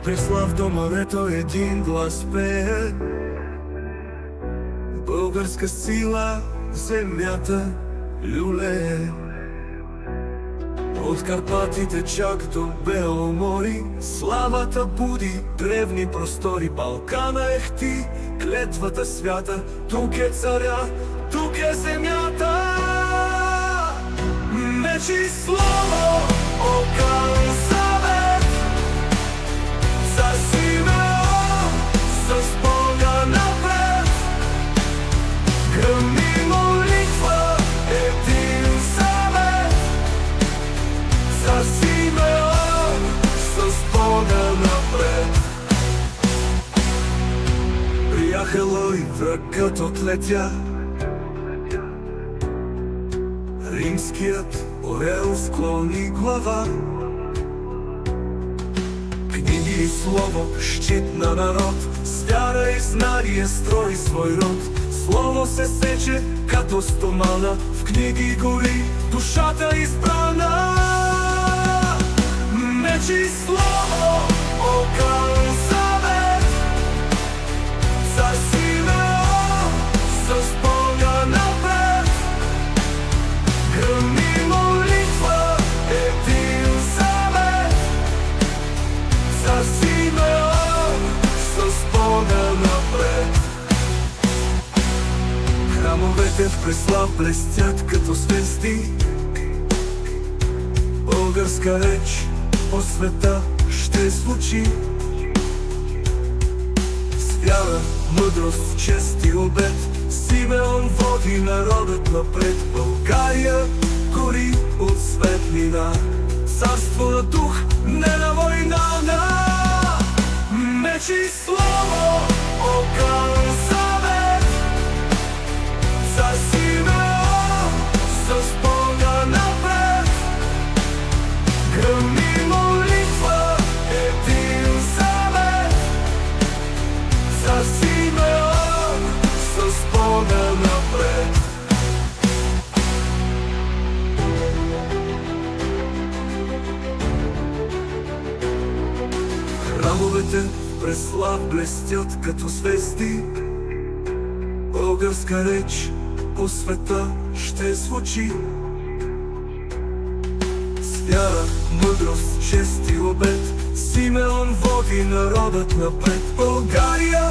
От Преслав до морето един глас пее, българска сила земята люлее. От Карпатите чак до Бело море славата буди древни простори. Балкана ехти клетвата свята, тук е царя, тук е земята. Меч и слово, окан завет, за Симеон с Бога напред. Гръм и молитва, един завет, за Симеон с Бога напред. Приятело и врагът отлетя, римският орел склони глава. Книги и слово, щит на народ, с вяра и знание строи свой род. Слово се сече като стомана, в книги гори душата избрана. Меч и слово, окан завет, за Симеон с Бога напред. Гръм и молитва, един завет, за Симеон с Бога напред. Храмовете в Преслав блестят като звезди, българска реч по света ще звучи. С вяра, мъдрост, чест и обет Симеон води народът напред. България гори от светлина, царство на дух, не на война. Меч и слово, окан завет, за Симеон с Бога напред. Гръм и молитва, един завет, за Симеон с Бога напред. Храмовете в Преслав блестят като звезди, българска реч по света ще звучи. С вяра, мъдрост, чест и обет Симеон води народът напред. България